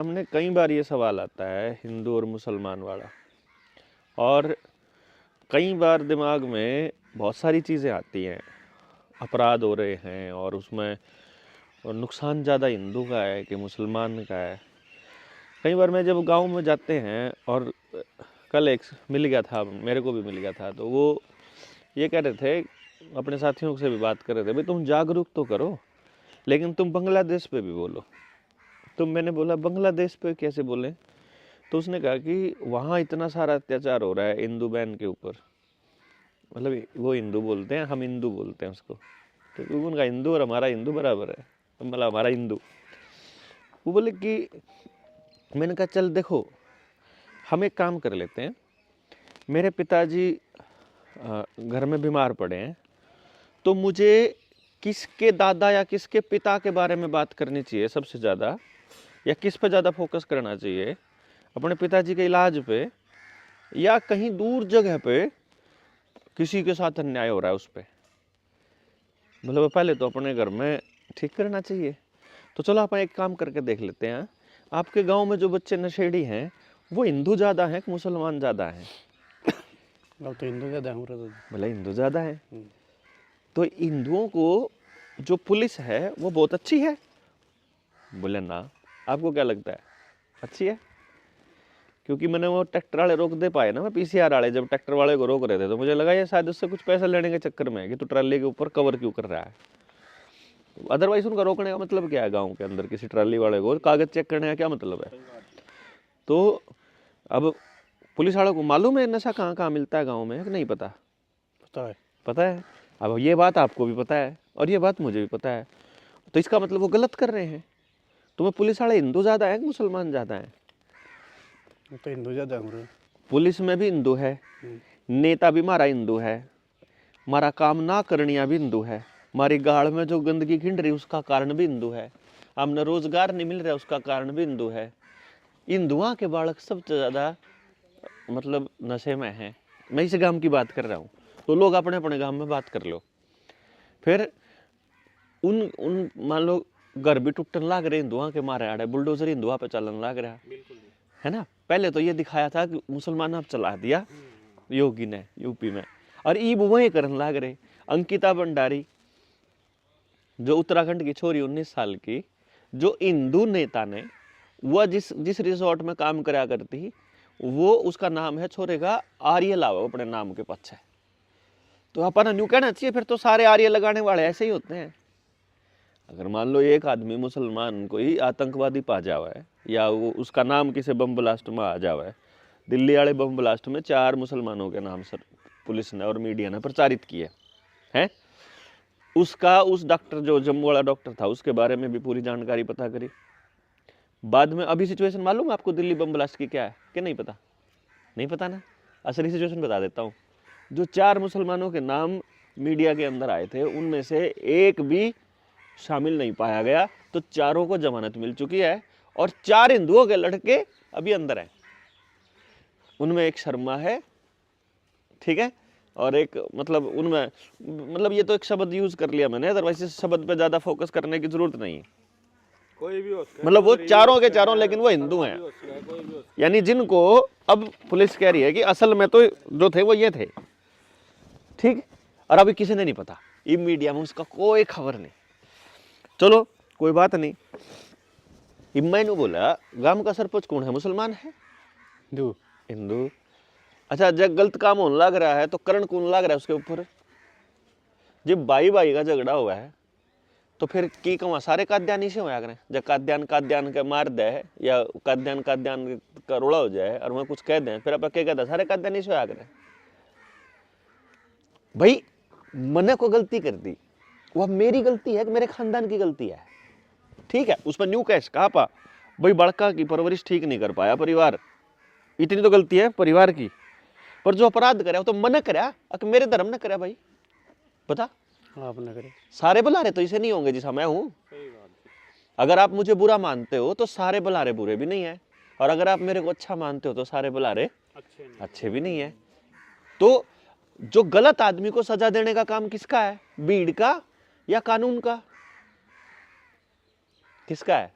हमने कई बार ये सवाल आता है हिंदू और मुसलमान वाला, और कई बार दिमाग में बहुत सारी चीज़ें आती हैं, अपराध हो रहे हैं और उसमें और नुकसान ज़्यादा हिंदू का है कि मुसलमान का है। कई बार मैं जब गांव में जाते हैं, और कल एक मिल गया था, मेरे को भी मिल गया था, तो वो ये कह रहे थे, अपने साथियों से भी बात कर रहे थे, भाई तुम जागरूक तो करो लेकिन तुम बांग्लादेश पे भी बोलो। तो मैंने बोला बांग्लादेश पे कैसे बोलें? तो उसने कहा कि वहाँ इतना सारा अत्याचार हो रहा है हिंदू बहन के ऊपर, मतलब वो हिंदू बोलते हैं, हम हिंदू बोलते हैं उसको, तो उनका हिंदू और हमारा हिंदू बराबर है, मतलब हमारा हिंदू। वो बोले कि, मैंने कहा चल देखो, हम एक काम कर लेते हैं, मेरे पिताजी घर में बीमार पड़े हैं, तो मुझे किसके दादा या किसके पिता के बारे में बात करनी चाहिए सबसे ज़्यादा, या किस पे ज़्यादा फोकस करना चाहिए, अपने पिताजी के इलाज पे या कहीं दूर जगह पे किसी के साथ अन्याय हो रहा है उस पर? मतलब पहले तो अपने घर में ठीक करना चाहिए। तो चलो अपन एक काम करके देख लेते हैं, आपके गांव में जो बच्चे नशेड़ी हैं वो हिंदू ज़्यादा हैं कि मुसलमान ज़्यादा हैं? तो हिंदू ज़्यादा है, भले हिंदू ज़्यादा है, तो हिंदुओं को जो पुलिस है वो बहुत अच्छी है? बोले ना। आपको क्या लगता है, अच्छी है? क्योंकि मैंने वो ट्रैक्टर वाले रोक दे पाए ना, मैं पीसीआर वाले जब ट्रैक्टर वाले को रोक रहे थे, तो मुझे लगा ये शायद उससे कुछ पैसा लेने के चक्कर में है कि तू ट्राली के ऊपर कवर क्यों कर रहा है। अदरवाइज उनका रोकने का मतलब क्या है? गांव के अंदर किसी ट्राली वाले को कागज चेक करने का क्या मतलब है? तो अब पुलिस वालों को मालूम है नशा कहाँ कहाँ मिलता है गाँव में, कि नहीं पता? पता है। पता है। अब ये बात आपको भी पता है और ये बात मुझे भी पता है, तो इसका मतलब वो गलत कर रहे हैं। तुम्हें पुलिस वाले हिंदू ज़्यादा है कि मुसलमान ज़्यादा है? तो हिंदू ज़्यादा है। पुलिस में भी हिंदू है, नेता भी हमारा हिंदू है, हमारा काम ना करनिया भी हिंदू है, हमारी गाड़ में जो गंदगी खिंड रही उसका कारण भी हिंदू है, हमने रोजगार नहीं मिल रहा उसका कारण भी हिंदू है। हिंदुओं के बालक सबसे ज़्यादा मतलब नशे में हैं। मैं इस गांव की बात कर रहा हूँ, तो लोग अपने अपने गांव में बात कर लो। फिर उन उन मान लो घर भी टूटन लाग रहे हिंदुओं के मारे आड़े, बुलडोजर हिंदुआ पे चलन लाग रहा है ना। पहले तो ये दिखाया था कि मुसलमान अब चला दिया योगी ने यूपी में, और ईब वही करने लाग रहे। अंकिता भंडारी जो उत्तराखंड की छोरी 19 साल की, जो हिंदू नेता ने, वह जिस जिस रिसोर्ट में काम करा करती, वो उसका नाम है छोरे का आर्य लाओ अपने नाम के पीछे। तो अपन न्यू कहना चाहिए फिर तो सारे आर्य लगाने वाले ऐसे ही होते हैं। अगर मान लो एक आदमी मुसलमान को ही आतंकवादी पा जावा है, या वो उसका नाम किसी बम ब्लास्ट में आ जावा है, दिल्ली वाले बम ब्लास्ट में 4 मुसलमानों के नाम सर पुलिस ने और मीडिया ने प्रचारित किए हैं। उसका उस डॉक्टर जो जम्मू वाला डॉक्टर था उसके बारे में भी पूरी जानकारी पता करी। बाद में अभी सिचुएशन मालूम आपको दिल्ली बम ब्लास्ट की क्या है कि नहीं पता? नहीं पता ना। असली सिचुएशन बता देता हूँ। जो 4 मुसलमानों के नाम मीडिया के अंदर आए थे उनमें से एक भी शामिल नहीं पाया गया, तो चारों को जमानत मिल चुकी है, और 4 हिंदुओं के लड़के अभी अंदर हैं। उनमें एक शर्मा है, ठीक है, और एक मतलब उनमें मतलब ये तो एक शब्द यूज कर लिया मैंने, अदरवाइज इस शब्द पे ज्यादा फोकस करने की जरूरत नहीं है। कोई भी हो, मतलब वो चारों के चारों लेकिन वो हिंदू हैं, यानी जिनको अब पुलिस कह रही है कि असल में तो जो थे वो ये थे, ठीक। और अभी किसी ने नहीं पता, ये मीडिया में उसका कोई खबर नहीं। चलो कोई बात नहीं। मैंने बोला गांव का सरपंच कौन है, मुसलमान है हिंदू? हिंदू। अच्छा, जब गलत काम होने लग रहा है तो करण कौन लग रहा है उसके ऊपर? जब भाई भाई का झगड़ा हुआ है तो फिर की कमा सारे काद्यानी से होया करें। जब काद्यान के मार दे या काद्यान का रोड़ा हो जाए और वह कुछ कह दें, फिर आप क्या कहते सारे काद्यानी से होया करें। भाई मैंने को गलती कर दी, वह मेरी गलती है कि मेरे खानदान की गलती है, ठीक है, उस पर न्यू कैश कहा पा भाई बड़का की परवरिश ठीक नहीं कर पाया परिवार, इतनी तो गलती है परिवार की। पर जो अपराध करे तो मन करे, मेरे धर्म ने करे भाई, बता। आपने करे सारे बुलारे तो इसे नहीं होंगे जिसा मैं हूं। अगर आप मुझे बुरा मानते हो तो सारे बुलारे बुरे भी नहीं है, और अगर आप मेरे को अच्छा मानते हो तो सारे बुलारे अच्छे भी नहीं है। तो जो गलत आदमी को सजा देने का काम किसका है, भीड़ का या कानून का? किसका है?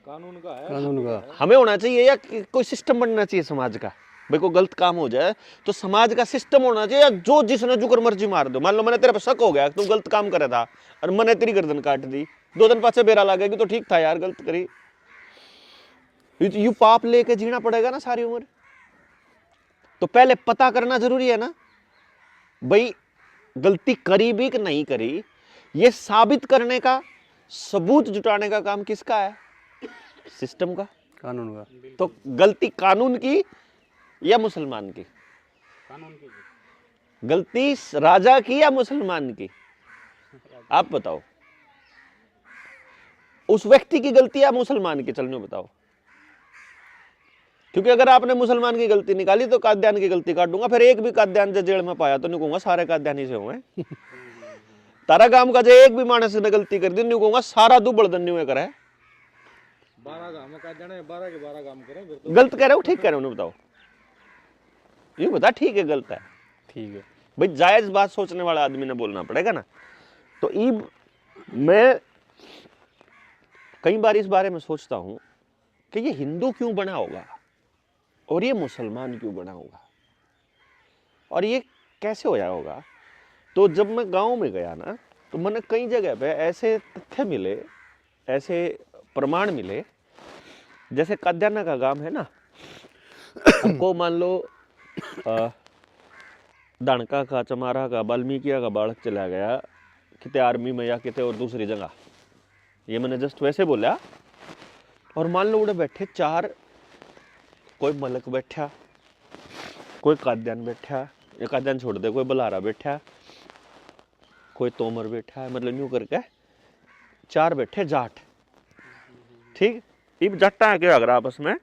कानून का हमें होना चाहिए या कोई सिस्टम बनना चाहिए समाज का? भाई कोई गलत काम हो जाए तो समाज का सिस्टम होना चाहिए, या जो जिसने जुकर मर्जी मार दो। मान लो मैंने तेरे पर शक हो गया तू गलत काम करे था और मैंने तेरी गर्दन काट दी, 2 दिन पाछे बेरा लगेगी तो ठीक था यार, गलत करी। यू पाप लेके जीना पड़ेगा ना सारी उम्र? तो पहले पता करना जरूरी है ना भाई गलती करी भी कि नहीं करी। ये साबित करने का, सबूत जुटाने का काम किसका है? सिस्टम का, कानून का। तो गलती कानून की या मुसलमान की? कानून की। गलती राजा की या मुसलमान की? आप बताओ। उस व्यक्ति की गलती या मुसलमान की? चलने बताओ। क्योंकि अगर आपने मुसलमान की गलती निकाली तो काद्यान की गलती काट दूंगा, फिर एक भी काद्यान जो जेल में पाया तो नहीं कहूंगा सारे काद्यानी से हुए। तारा गांव का जो एक भी मानस ने गलती कर दी नहीं कहूंगा सारा दुबड़दन नहीं करे। 12 गांव का जाने 12 के 12 काम करें फिर तो। गलत कह रहे हो ठीक कह रहे हो? नहीं बताओ, यूं बता ठीक है गलत है? ठीक है भाई जायज बात सोचने वाला आदमी ने बोलना पड़ेगा ना। तो मैं कई बार इस बारे में सोचता हूं कि ये हिंदू क्यों बना होगा और ये मुसलमान क्यों बना होगा और ये कैसे होया होगा। तो जब मैं गांव में गया ना तो मैंने कई जगह पे ऐसे तथ्य मिले, ऐसे प्रमाण मिले। जैसे काद्याना का गांव है ना, हमको मान लो दानका का, चमारा का, वाल्मीकिया का बालक चला गया किते आर्मी में या किते और दूसरी जगह, ये मैंने जस्ट वैसे बोला। और मान लो उड़े बैठे 4, कोई मलक बैठा, कोई काद्यान बैठा, या काद्यान छोड़ दे, कोई बलारा बैठा, कोई तोमर बैठा, मतलब यूं करके 4 बैठे जाट। ठीक, अब जट्टा है क्या अगर आपस में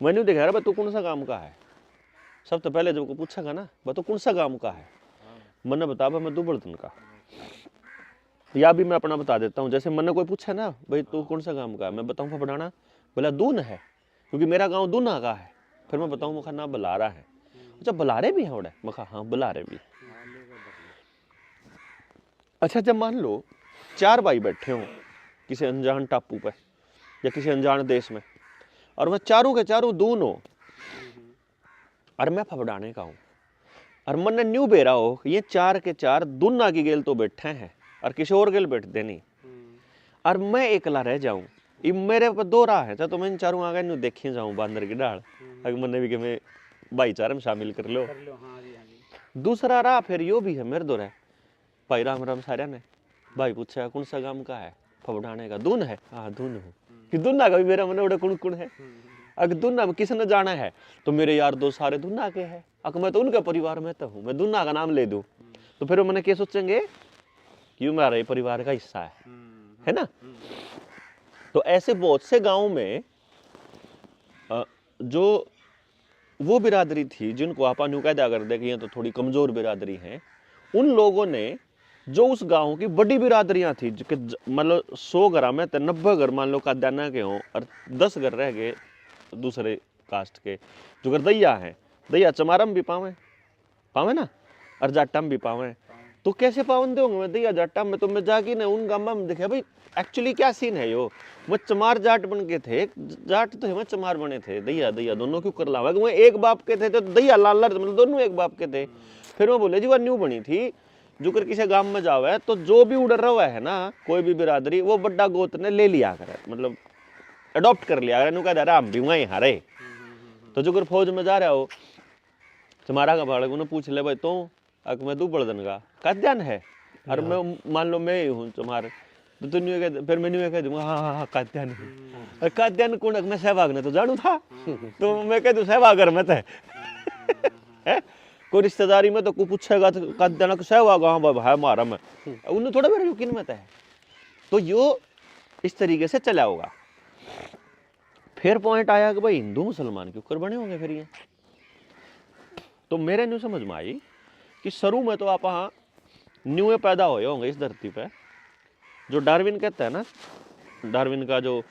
मैंने देखा रहा तू कौन सा काम का है। सबसे पहले जब को पूछेगा ना तू कौन सा काम का है, मैंने बता मैं दुबड़दन का। या भी मैं अपना बता देता हूँ। जैसे मैंने कोई पूछा ना भाई तू कौन सा काम का है, मैं बताऊँ फपड़ाना, बोला दून है क्योंकि मेरा गांव दूना का है। फिर मैं बताऊँ मुखा ना बलारा है। अच्छा बलारे भी हैं उड़े? मैं कहा हाँ बलारे भी। अच्छा जब मान लो 4 भाई बैठे हों किसी अनजान टापू पे या किसी अनजान देश में, और मैं चारों के चारों दून हो और मैं फपड़ाने का हूँ, और मन न्यू बेरा हो ये 4 के 4 दूना की गेल तो बैठे हैं और किसी और गेल बैठते नहीं, और मैं एकला रह जाऊं। ये मेरे पर 2 राह है, तो मैं इन चारों आगे न्यू देखे जाऊं बांदर की डाल, अगर मैंने भी कि मैं भाईचारे में शामिल कर लो। दूसरा राह फिर यो भी है मेरे दो रहे भाई राम राम सारे ने भाई पूछा कौन सा गांव का है, फपड़ाने का। दून है? हाँ दून हूँ। कि दूना का भी मेरा मन उड़े कुण कुण है। अगर दूना में किसने जाना है तो मेरे यार दोस्त सारे दूना के हैं, अगर मैं तो उनके परिवार में तो हूँ, मैं दूना का नाम ले दूं तो फिर मैंने क्या सोचेंगे क्यों मेरा ये परिवार का हिस्सा है ना। तो ऐसे बहुत से गांव में जो वो बिरादरी थी जिनको आप यूं कह दिया कर दे कि ये तो थोड़ी कमजोर बिरादरी है, उन लोगों ने जो उस गांव की बड़ी बिरादरियां थी मतलब 100 घर में तो 90 घर मान लो काद्याना के हों और 10 घर रह गए दूसरे कास्ट के, जो घर दैया हैं, दैया चमारम भी पावे ना और जाटम भी पावे। तो कैसे पावन दोगे मैं दैया जाटा में? तो मैं जाके ना उन गांव में देखा भाई एक्चुअली क्या सीन है। यो वो चमार जाट बन के थे, जाट तो है चमार बने थे, दैया दैया दोनों क्यों कर लावा, वो एक बाप के थे तो दैया लाल लाल मतलब दोनों एक बाप के थे। फिर वो बोले जी वो न्यू बनी थी जो कर किसी गांव में जावे तो जो भी उड़ रहा है ना कोई भी बिरादरी वो बड़ा गोत्र ने ले लिया करे, मतलब अडॉप्ट कर लिया करे, कह रहा हम भी वहीं हारे। तो जो कर फौज में जा रहा हो तुम्हारा का बालक उन्हें पूछ ले भाई तो अक मैं दुबड़दन का काद्यान है और मैं मान लो मैं ही हूँ तुम्हारे, तो तुम फिर मैं कह दूंगा हाँ हाँ काद्यान है। और काद्यान कौन? मैं सहवाग ने तो जानू था तो मैं कह दूँ सहवागर में थे कोई रिश्तेदारी में तो को पूछेगा तो काद्यान सहवाग हाँ भाई है मारा मैं, उन्हें थोड़ा मेरा यकीन में है। तो यो इस तरीके से चला होगा। फिर पॉइंट आया कि भाई हिंदू मुसलमान क्यों कर बने होंगे फिर ये। तो मेरे न्यू समझ में आई कि शुरू में तो आप हाँ न्यू पैदा हुए होंगे इस धरती पे, जो डार्विन कहता है ना, डार्विन का जो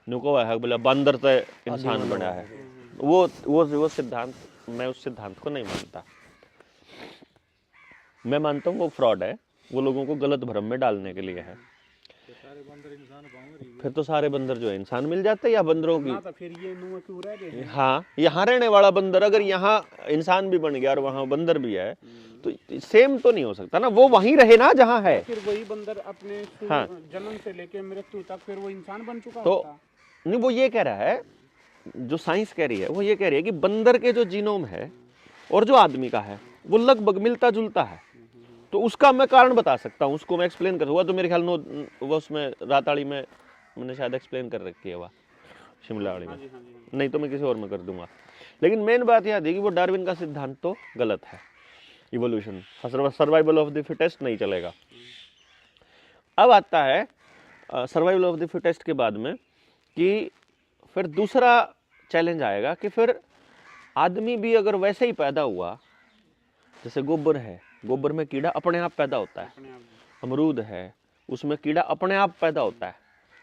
न्यू को है बोला बंदर से इंसान बना है, वो सिद्धांत मैं उस सिद्धांत को नहीं मानता। मैं मानता हूँ वो फ्रॉड है, वो लोगों को गलत भ्रम में डालने के लिए है। सारे बंदर इंसान पाऊंगे फिर तो सारे बंदर जो है इंसान मिल जाते हैं या बंदरों की। ना तो फिर ये नुआ क्यों रह गए हैं? हाँ, यहाँ रहने वाला बंदर अगर यहाँ इंसान भी बन गया और वहाँ बंदर भी है तो सेम तो नहीं हो सकता ना, वो वहीं रहे ना जहाँ है। फिर वही बंदर अपने हाँ। जन्म से लेके मृत्यु तक फिर वो इंसान बन चुका तो होता। नहीं, वो ये कह रहा है, जो साइंस कह रही है वो ये कह रही है कि बंदर के जो जीनोम है और जो आदमी का है वो लगभग मिलता जुलता है। तो उसका मैं कारण बता सकता हूँ, उसको मैं एक्सप्लेन कर, हुआ तो मेरे ख्याल में वो उसमें राताड़ी में मैंने शायद एक्सप्लेन कर रखी है, वह शिमला वाली में, नहीं तो मैं किसी और में कर दूंगा। लेकिन मेन बात यह थी कि वो डार्विन का सिद्धांत तो गलत है, evolution survival of the fittest नहीं चलेगा। अब आता है सर्वाइवल ऑफ द फिटेस्ट के बाद में कि फिर दूसरा चैलेंज आएगा कि फिर आदमी भी अगर वैसे ही पैदा हुआ, जैसे गोबर है, गोबर में कीड़ा अपने आप पैदा होता है, अमरूद है उसमें कीड़ा अपने आप पैदा होता है,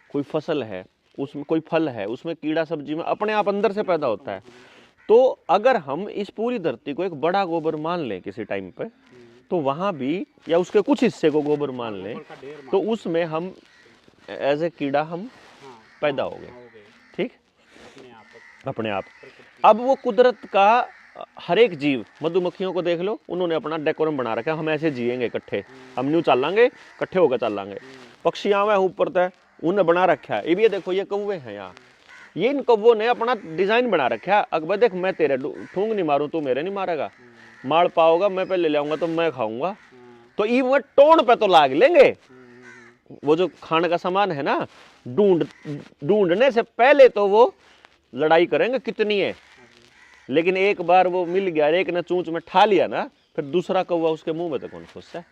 कोई फसल है उसमें, कोई फल है उसमें कीड़ा सब्जी में अपने आप अंदर से पैदा होता है। तो अगर हम इस पूरी धरती को एक बड़ा गोबर मान लें किसी टाइम पे, तो वहाँ भी या उसके कुछ हिस्से को गोबर मान लें, तो उसमें हम एज ए कीड़ा हम पैदा हो गए, ठीक, अपने आप। अब वो कुदरत का हर एक जीव, मधुमक्खियों को देख लो, उन्होंने अपना डेकोरम बना रखा है, हम ऐसे जिएंगे इकट्ठे, हम न्यू चलांगे, इकट्ठे होकर चलांगे। पक्षियां हैं ऊपर तय, उन्हें बना रखा है। ये देखो ये कौवे हैं यहाँ, ये इन कौवों ने अपना डिजाइन बना रखा है। अकबर देख, मैं तेरे ठूंग नहीं मारूं तू मेरे नहीं मारेगा, मार पाओगा मैं पहले ले आऊंगा तो मैं खाऊंगा। तो ये वो टोन पे तो लाग लेंगे, वो जो खाने का सामान है ना, ढूंढने से पहले तो वो लड़ाई करेंगे कितनी है। लेकिन एक बार वो मिल गया, एक ने चूंच में ठा लिया ना, फिर दूसरा कौवा उसके मुंह में तो कौन खुश है।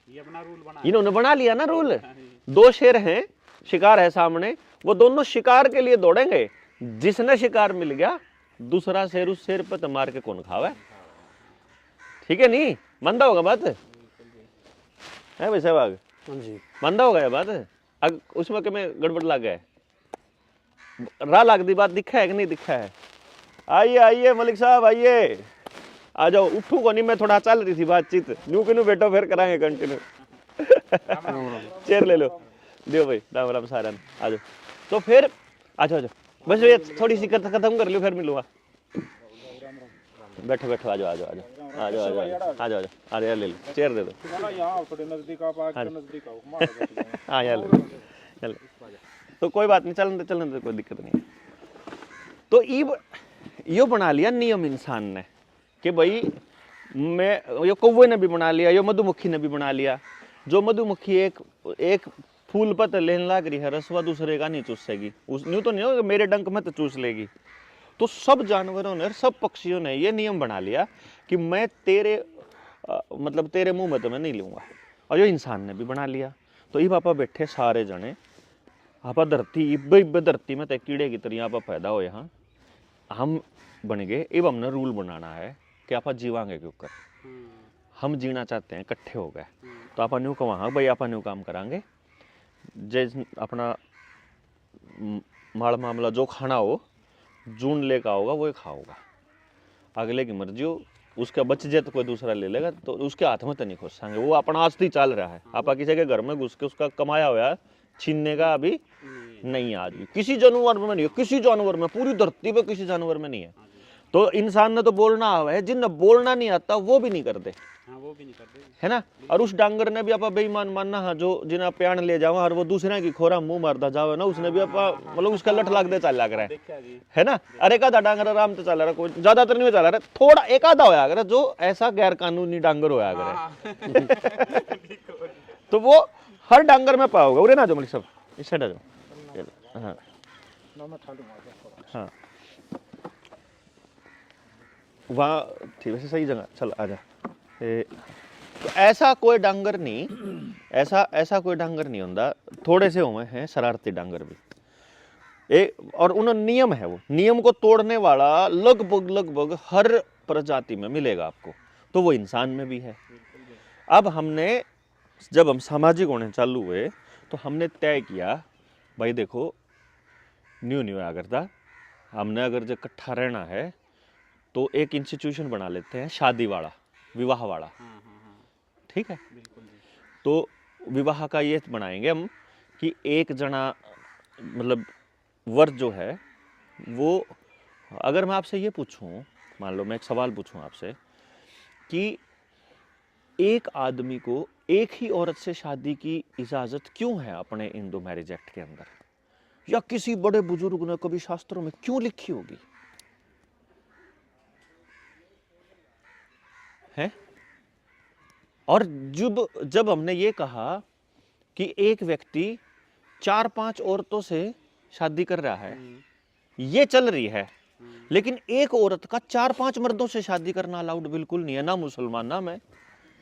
ये अपना रूल बना, इन्होंने बना लिया ना रूल। दो शेर हैं, शिकार है सामने, वो दोनों शिकार के लिए दौड़ेंगे, जिसने शिकार मिल गया दूसरा शेर उस शेर पे तो मार के कौन खावे। ठीक है, नहीं मंदा होगा बात है भाई सहवाग जी, मंदा होगा ये बात। अग उसमें के में गड़बड़ लग गया, राह लाग दी बात, दिखा है कि नहीं दिखा है। आइए आइए मलिक साहब आइए, आ जाओ। उठू को नहीं, मैं थोड़ा चल रही थी बातचीत, न्यू के न्यू बैठो फिर कराएंगे कंटिन्यू। चेयर ले लो, दियो भाई, राम राम सारन, आ जाओ। तो फिर आ जाओ, बस ये थोड़ी सी खत्म कर लो फिर मिलूंगा। बैठो बैठो, आ जाओ आ जाओ आ जाओ आ जाओ आ जाओ आ जाओ आ जाओ, ले लो चेयर दे दो। हाँ यार चल, तो कोई बात नहीं, चलने दे, कोई दिक्कत नहीं है। तो यो बना लिया नियम इंसान ने कि भाई मैं, यो कौवे ने भी बना लिया, यो मधुमक्खी ने भी बना लिया। जो मधुमक्खी एक फूल पर लेने लग रही है रसवा, दूसरे का नहीं चूसेगी, उस न्यू तो नहीं होगा मेरे डंक में तो चूस लेगी। तो सब जानवरों ने, सब पक्षियों ने ये नियम बना लिया कि मैं तेरे मतलब तेरे मुंह में तो मैं नहीं लूंगा। और यो इंसान ने भी बना लिया। तो ये पापा बैठे सारे जने, आपा धरती इब्बे धरती में तय कीड़े की तरह आपा पैदा हो, यहाँ हम बन गए। अब हमने रूल बनाना है कि आपा जीवांगे के ऊपर, हम जीना चाहते हैं, इकट्ठे हो गए। तो आपा न्यू कहा भाई, आपा न्यू काम करांगे, जैसे अपना माल मामला जो खाना हो, जून लेकर आओगा वो खाओगा, अगले की मर्जी हो, उसका बच जाए तो कोई दूसरा ले लेगा, तो उसके हाथ में तो नहीं खोसांगे। वो अपना आज ही चल रहा है, आपा किसी के घर में घुस के उसका कमाया हुआ छीनने का अभी नहीं, आज भी किसी जानवर में नहीं है, किसी जानवर में, पूरी धरती पे किसी जानवर में नहीं है। तो इंसान ने तो बोलना आवा है, जिन्हें बोलना नहीं आता वो भी नहीं करते, वो भी नहीं करते है ना। और उस डांगर ने भी आप बेईमान मानना, हाँ, जो जिन्हें प्यान ले जाओ और वो दूसरे की खोरा मुंह मारता जाओ ना, उसने भी आप मतलब उसका लठ लाग दे चल लग रहा है ना। अरे एक आधा डांगर आराम से चला रहा, कोई ज्यादातर नहीं चला रहा, थोड़ा एक आधा होया अगर जो ऐसा गैर कानूनी डांगर होया अगर तो वो हर डांगर में पाओगे। उरे ना जो मलिक साहब, इस साइड आ जाओ। हाँ हाँ, वहाँ ठीक, वैसे सही जगह चल, आ जा। तो ऐसा कोई डांगर नहीं, ऐसा कोई डांगर नहीं होता, थोड़े से हुए हैं शरारती डांगर भी। और उन्होंने नियम है, वो नियम को तोड़ने वाला लगभग हर प्रजाति में मिलेगा आपको, तो वो इंसान में भी है। अब हमने, जब हम सामाजिक होने चालू हुए तो हमने तय किया भाई देखो, न्यू आ करता, हमने अगर जो इकट्ठा रहना है तो एक इंस्टीट्यूशन बना लेते हैं, शादी वाला, विवाह वाला, ठीक है। तो विवाह का ये बनाएंगे हम कि एक जना मतलब वर्ग जो है वो, अगर मैं आपसे ये पूछूं, मान लो मैं एक सवाल पूछूं आपसे कि एक आदमी को एक ही औरत से शादी की इजाजत क्यों है अपने हिंदू मैरिज एक्ट के अंदर, या किसी बड़े बुजुर्ग ने कभी शास्त्रों में क्यों लिखी होगी, है? और जब जब हमने ये कहा कि एक व्यक्ति 4-5 औरतों से शादी कर रहा है, ये चल रही है, लेकिन एक औरत का 4-5 मर्दों से शादी करना अलाउड बिल्कुल नहीं है, ना मुसलमाना में,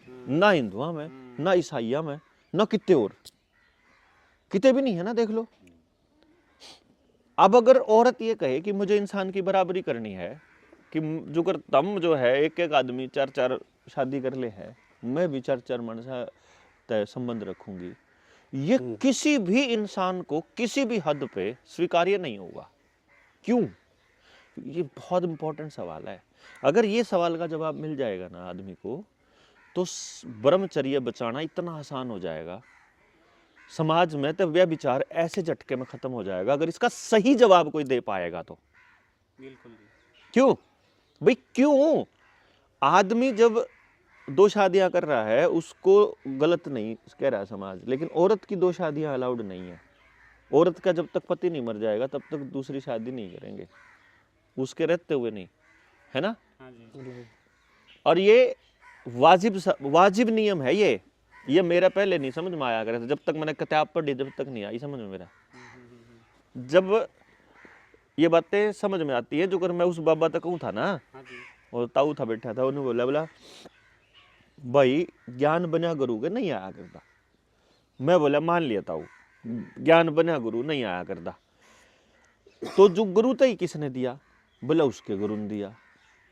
ना हिंदुआ में, ना ईसाइया में, ना कितने और कितने भी नहीं है ना, देख लो। अब अगर औरत ये कहे कि मुझे इंसान की बराबरी करनी है, कि जो कर तम जो है एक एक आदमी 4-4 शादी कर ले है, मैं भी 4-4 मन से संबंध रखूंगी, ये किसी भी इंसान को किसी भी हद पे स्वीकार्य नहीं होगा। क्यों? ये बहुत इंपॉर्टेंट सवाल है। अगर ये सवाल का जवाब मिल जाएगा ना आदमी को, तो ब्रह्मचर्य बचाना इतना आसान हो जाएगा समाज में, तो वह विचार ऐसे झटके में खत्म हो जाएगा अगर इसका सही जवाब कोई दे पाएगा तो। बिल्कुल। क्यों भाई, क्यों? आदमी जब 2 शादियां कर रहा है उसको गलत नहीं कह रहा है समाज, लेकिन औरत की 2 शादियां अलाउड नहीं है। औरत का जब तक पति नहीं मर जाएगा तब तक दूसरी शादी नहीं करेंगे, उसके रहते हुए नहीं, है ना? हाँ जी। और ये वाजिब नियम है। ये मेरा पहले नहीं समझ में आया करे, जब तक मैंने किताब पढ़ी जब तक नहीं आई समझ में मेरा। जब ये बातें समझ में आती है, जो कर मैं उस बाबा तक कहूँ था ना, और ताऊ था बैठा था, उन्होंने बोला भाई ज्ञान बना गुरु के नहीं आया करता। मैं बोला मान लिया ताऊ, ज्ञान बना गुरु नहीं आया करता, तो जो गुरु था ही किसने दिया? बोला उसके गुरु ने दिया।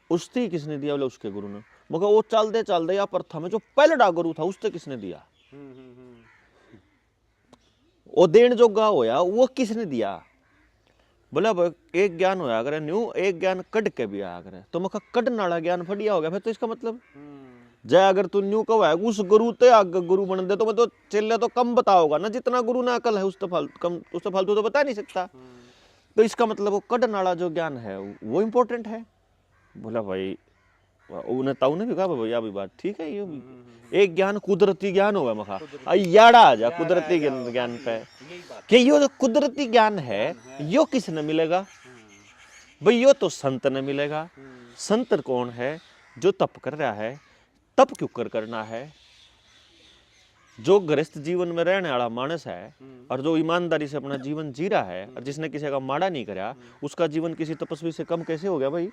उससे ही किसने दिया? बोला उसके गुरु ने। मगर वो चलते चलते या प्रथा में जो पहला गुरु था उससे किसने दिया? वो देन जोगा होया वो किसने दिया? बोला एक ज्ञान होया करे न्यू, एक ज्ञान कट के भी आया करे, तो मका कटने वाला ज्ञान फटिया हो गया। फिर तो इसका मतलब जय अगर तू न्यू कहो उस गुरु ते आगे गुरु बन दे, तो मैं तो चेले तो कम बताओगा ना, जितना गुरु ने अकल है उससे फालतू तो बता नहीं सकता। तो इसका मतलब वो कटने वाला जो ज्ञान है वो इम्पोर्टेंट है। बोला भाई, उन्हें ताऊ ने भी कहा भैया भी बात ठीक है, ये भी एक ज्ञान कुदरती ज्ञान होगा मखा याड़ा आ जा कुदरती ज्ञान पे, कि यो जो कुदरती ज्ञान है यो किसने मिलेगा भाई? यो तो संत ने मिलेगा। संत कौन है? जो तप कर रहा है। तप क्यों करना है? जो गृहस्थ जीवन में रहने वाला मानस है और जो ईमानदारी से अपना जीवन जी रहा है और जिसने किसी का माड़ा नहीं करा, उसका जीवन किसी तपस्वी से कम कैसे हो गया भाई?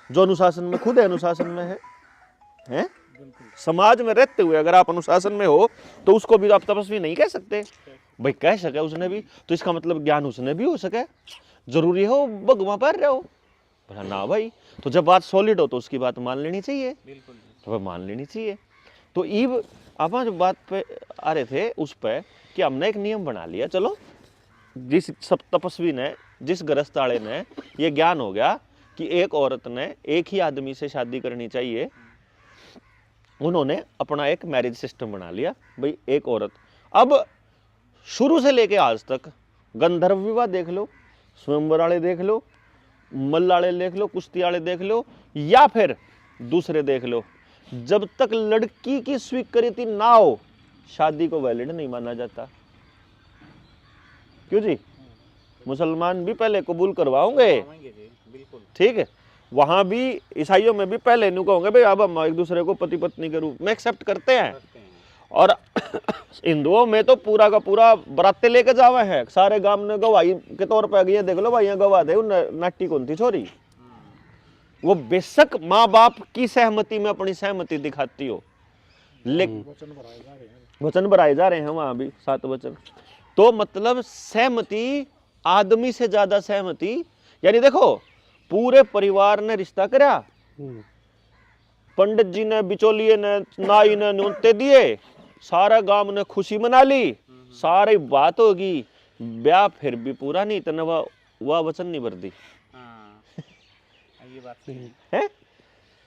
जो अनुशासन में खुद है, अनुशासन में है? समाज में रहते हुए अगर आप अनुशासन में हो तो उसको भी आप तपस्वी नहीं कह सकते भाई। कह सके उसने भी, तो इसका मतलब ज्ञान उसने भी हो सके। जरूरी हो भगवान पर रहे हो? बोला ना भाई। तो जब बात सॉलिड हो तो उसकी बात मान लेनी चाहिए, तो मान लेनी चाहिए। तो ईब आप जो बात पे आ रहे थे उस पे कि हमने एक नियम बना लिया, चलो जिस सब तपस्वी ने, जिस गृहस्थाले ने ये ज्ञान हो गया कि एक औरत ने एक ही आदमी से शादी करनी चाहिए, उन्होंने अपना एक मैरिज सिस्टम बना लिया भाई। एक औरत, अब शुरू से लेके आज तक गंधर्व विवाह देख लो, स्वयंवर वाले देख लो, मल्ल वाले देख लो, कुश्ती वाले देख लो, या फिर दूसरे देख लो, जब तक लड़की की स्वीकृति ना हो शादी को वैलिड नहीं माना जाता। क्यों जी? मुसलमान भी पहले कबूल करवाओगे, ठीक है, वहां भी ईसाइयों में भी पहले न्यू कहोगे भाई अब हम एक दूसरे को पति पत्नी के रूप में एक्सेप्ट करते हैं। और हिंदुओं में तो पूरा का पूरा बराते लेके जावे हैं, सारे गांव ने गवाही के तौर पर गए, देख लो भाई यहाँ गवाह दे नाटी कौन थी छोरी, वो बेशक माँ बाप की सहमति में अपनी सहमति दिखाती हो, लेकिन वचन भराए जा रहे हैं वहां भी 7 वचन। तो मतलब सहमति, आदमी से ज्यादा सहमति, यानी देखो पूरे परिवार ने रिश्ता करा, पंडित जी ने, बिचौलिए ने, नाई ने न्योते दिए, सारा गांव ने खुशी मना ली, सारी बात होगी, ब्याह फिर भी पूरा नहीं, इतना वह वचन नहीं भर दी। ये बात सही है।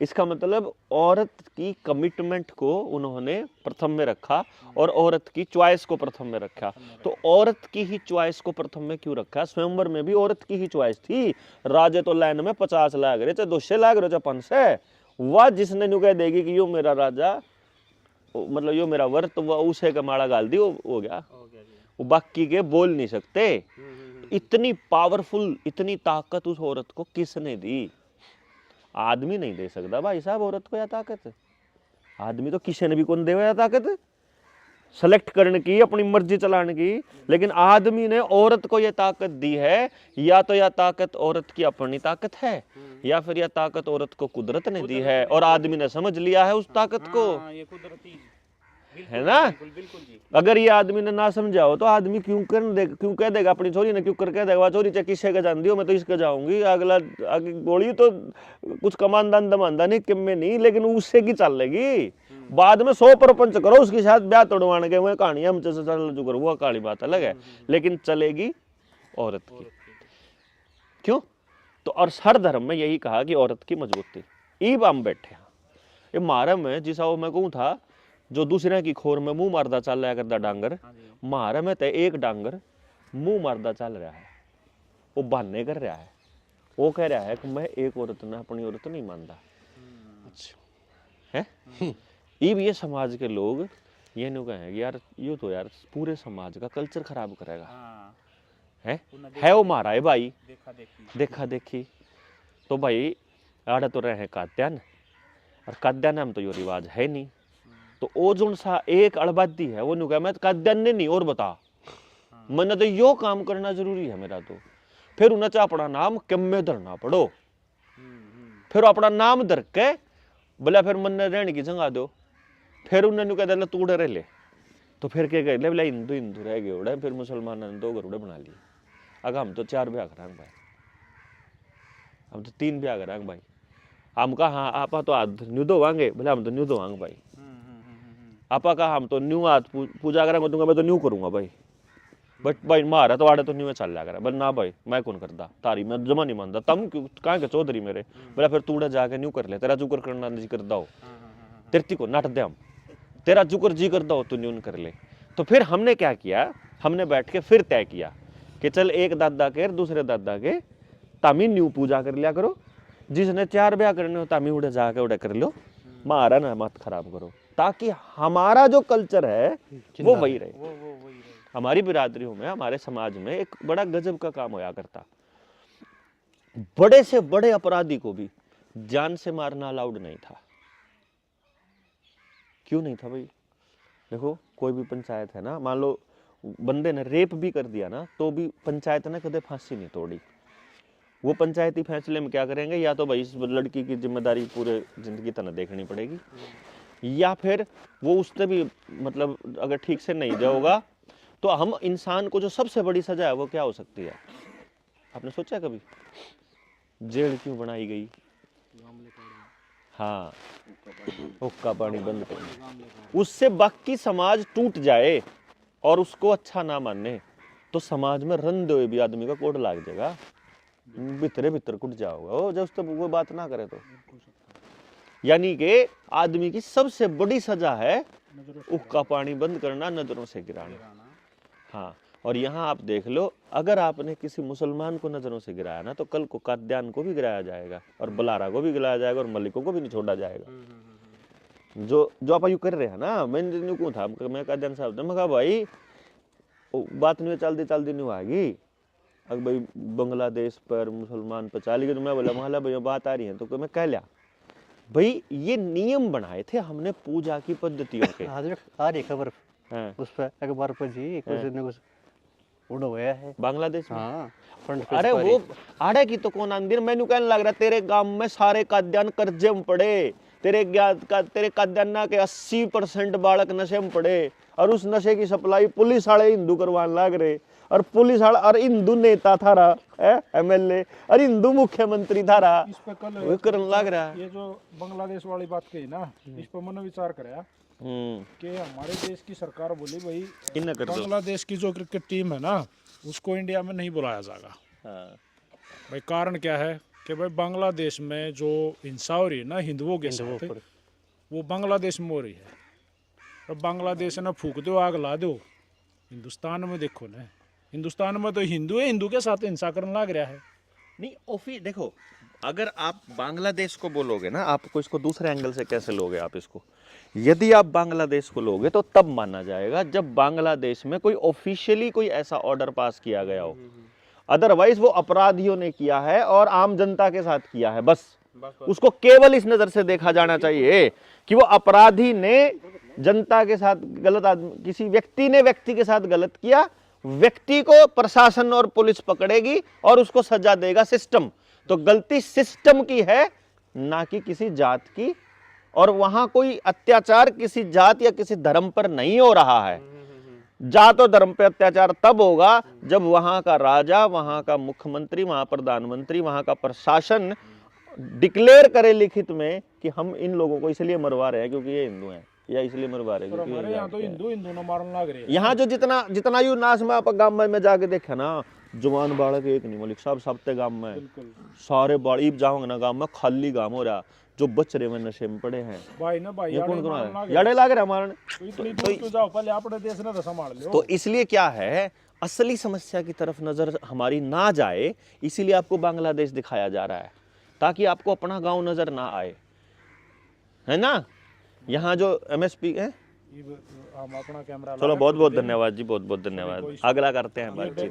इसका मतलब औरत की कमिटमेंट को उन्होंने प्रथम में रखा और औरत की चॉइस को प्रथम में रखा। तो औरत की ही चॉइस को प्रथम में क्यों रखा? स्वयंवर में भी औरत की ही चॉइस थी। राजे तो लाइन में 50 लाग रहे, चाहे 200 लाग रहे, चाहे 500, वह जिसने न्यू कह देगी कि यो मेरा राजा, मतलब यो मेरा वर, तो वह उसे का माड़ा गाल दी, हो गया। वो बाकी के बोल नहीं सकते। इतनी पावरफुल, इतनी ताकत उस औरत को किसने दी? आदमी नहीं दे सकता भाई साहब औरत को या ताकत। आदमी तो किसी ने भी कौन देवा या ताकत सेलेक्ट करने की, अपनी मर्जी चलाने की। लेकिन आदमी ने औरत को यह ताकत दी है। या तो यह ताकत औरत की अपनी ताकत है, या फिर यह ताकत औरत को कुदरत ने दी है और आदमी ने समझ लिया है उस ताकत को, है ना? अगर ये आदमी ने ना समझा हो तो आदमी क्यों कह देगा अपनी छोरी ने, क्यों कर कह देगा छोरी चाहे किससे का जान दियो, मैं तो इसका जाऊंगी, अगला आगे गोली तो कुछ कमानदान दमानदा नहीं कि मैं नहीं, लेकिन उससे की चल लेगी। बाद में 100 प्रपंच करो उसके साथ, ब्याह तोड़वाने के वो कहानी हम चल जो करो, वो काली बात अलग है, लेकिन चलेगी औरत की। क्यों? तो और हर धर्म में यही कहा कि औरत की मजबूती। ईब हम बैठे ये मारे में, जिसा वो मैं कहूँ था, जो दूसरे की खोर में मुंह मारदा चल रहा करता डांगर, मारे में तो एक डांगर मुंह मारदा चल रहा है, वो बहाने कर रहा है, वो कह रहा है कि मैं एक औरत ने अपनी औरत नहीं मानता। अच्छा है ईब ये समाज के लोग ये नहीं कहेंगे यार ये तो यार पूरे समाज का कल्चर खराब करेगा। है वो मारा है भाई, देखा देखी। तो भाई आड़े तो रहे काद्यान, और काद्यान हम तो ये रिवाज है नहीं। तो वो जो सा एक अड़बादी है वो नुका मैं काद्यान ने नहीं और बता, मैंने तो यो काम करना जरूरी है मेरा। तो फिर उन्हें चाहे अपना नाम कम में धरना पड़ो, फिर अपना नाम धर के बोला फिर मन रहने की जगह दो, फिर उन्हें कह दिया तू डरे ले, तो फिर क्या कह बोला हिंदू हिंदू रह गए उड़े, फिर मुसलमान ने 2 घर बना लिए। अगर हम तो 4 ब्याह कराएंगे भाई, हम तो 3 ब्याह कराएंगे भाई। हम कहा हाँ आप तो हाथ न्यू धोवांगे, बोले हम तो न्यू धोवांगे भाई। आपा कहा हम तो न्यू हाथ पूजा करेंगे, दूंगा मैं तो न्यू करूंगा भाई। बट भाई मारा तो आड़े तो न्यू में चल जाएगा, बोले ना भाई मैं कौन करता तारी, मैं जमा नहीं मानता, तम क्यों कहाँ के चौधरी मेरे। बोला फिर तू जाके न्यू कर ले, तेरा जुकर करना जी करता हो, तेरती को नट दे हम, तेरा जुकर जी करता हो तू न्यून कर ले। तो फिर हमने क्या किया, हमने बैठ के फिर तय किया कि चल एक दादा के दूसरे दादा के तामी न्यू पूजा कर लिया करो, जिसने 4 ब्याह करने हो तामी उड़े जाके उड़े कर लो, मारा ना मत खराब करो, ताकि हमारा जो कल्चर है वो वही रहे। हमारी बिरादरियों में, हमारे समाज में एक बड़ा गजब का काम होया करता, बड़े से बड़े अपराधी को भी जान से मारना अलाउड नहीं था। क्यों नहीं था भाई? देखो कोई भी पंचायत है ना, मान लो बंदे ने रेप भी कर दिया ना, तो भी पंचायत ने कदे फांसी नहीं तोड़ी। वो पंचायती फैसले में क्या करेंगे, या तो भाई इस लड़की की जिम्मेदारी पूरे जिंदगी तना देखनी पड़ेगी, या फिर वो उससे भी मतलब अगर ठीक से नहीं जाओगा तो हम इंसान को जो सबसे बड़ी सजा है वो क्या हो सकती है? आपने सोचा कभी जेल क्यों बनाई गई? हाँ, हुक्का पानी बंद करना, उससे बाकी समाज टूट जाए और उसको अच्छा ना माने तो समाज में रंधे हुए भी आदमी का कोड लाग जाएगा, भीतरे भीतर कुट जाओगा वो, जब तक वो बात ना करे तो। यानी कि आदमी की सबसे बड़ी सजा है हुक्का पानी बंद करना, नजरों से गिराना। हाँ, और यहाँ आप देख लो, अगर आपने किसी मुसलमान को नजरों से गिराया ना, तो कल को काद्यान को भी गिराया जाएगा और बलारा को भी गिराया जाएगा और मलिकों को भी नहीं छोड़ा जाएगा। जो आप यू कर रहे हैं ना, मैं क्यों था, मैं काद्यान साहब मैं कहा भाई बात नहीं चलती नहीं आएगी। अगर भाई बांग्लादेश पर मुसलमान पर चाली गई, तो मैं बोला महला भैया बात आ रही है, तो मैं कह लिया भाई ये नियम बनाए थे हमने पूजा की पद्धतियों के। आ रही खबर उस पर अखबार पर जी कुछ उड़ा हुआ है बांग्लादेश में। हाँ, अरे वो आड़े की तो कौन आंदी, मैंने कहने लग रहा तेरे गांव में सारे काद्यान कर्जे में पड़े, तेरे काद्यान ना के 80% बालक नशे में पड़े, और उस नशे की सप्लाई पुलिस वाले हिंदू करवाने लग रहे, और पुलिस वाला और हिंदू नेता था रहा MLA और हिंदू मुख्यमंत्री था रहा, इस पे कल वो करने लग रहा है। ये जो बांग्लादेश वाली बात कही ना, इस पर मैंने विचार कराया कि हमारे देश की सरकार बोली भाई बांग्लादेश की जो क्रिकेट टीम है ना उसको इंडिया में नहीं बुलाया जाएगा। हाँ। भाई कारण क्या है कि भाई बांग्लादेश में जो हिंसा हो रही है ना हिंदुओं के साथ, वो बांग्लादेश में हो रही है। अब बांग्लादेश ना फूक दो, आग ला दो, हिंदुस्तान में देखो ना, हिंदुस्तान में तो हिंदू है, हिंदू के साथ हिंसा करने लग रहा है। नहीं ओफी देखो, अगर आप बांग्लादेश को बोलोगे ना, आपको इसको दूसरे एंगल से कैसे लोगे आप इसको, यदि आप बांग्लादेश को लोगे तो तब माना जाएगा जब बांग्लादेश में कोई ऑफिशियली कोई ऐसा ऑर्डर पास किया गया हो। अदरवाइज वो अपराधियों ने किया है और आम जनता के साथ किया है, बस उसको केवल इस नजर से देखा जाना चाहिए कि वो अपराधी ने जनता के साथ गलत, किसी व्यक्ति ने व्यक्ति के साथ गलत किया, व्यक्ति को प्रशासन और पुलिस पकड़ेगी और उसको सजा देगा सिस्टम। तो गलती सिस्टम की है, ना कि किसी जात की, और वहां कोई अत्याचार किसी जात या किसी धर्म पर नहीं हो रहा है। जात और धर्म पे अत्याचार तब होगा जब वहां का राजा, वहां का मुख्यमंत्री, वहां प्रधानमंत्री, वहां का प्रशासन डिक्लेयर करे लिखित में कि हम इन लोगों को इसलिए मरवा रहे हैं क्योंकि ये हिंदू हैं, या इसलिए मरवा रहे हैं क्योंकि हमारे यहाँ तो हिंदू हिंदू न मारने लग रहे हैं। यहाँ जो जितना यू नाश में आप गांव में जाके देखे ना, जवान बालक एक नहीं मलिक साहब, सबते गांव में सारे बाड़ी जाओगे ना, गांव में खाली गांव हो रहा, जो बच रहे में नशे में पड़े हैं। भाई ना भाई, ये कौन कौन है? याड़े लाग रहे हमारे। तो जाओ पहले अपने देश ने तो संभाल लो। तो इसलिए क्या है, असली समस्या की तरफ नजर हमारी ना जाए, इसीलिए आपको बांग्लादेश दिखाया जा रहा है, ताकि आपको अपना गांव नजर ना आए, है ना। यहाँ जो MSP है, हम अपना कैमरा, चलो बहुत बहुत धन्यवाद जी, बहुत बहुत धन्यवाद। अगला करते हैं बातचीत।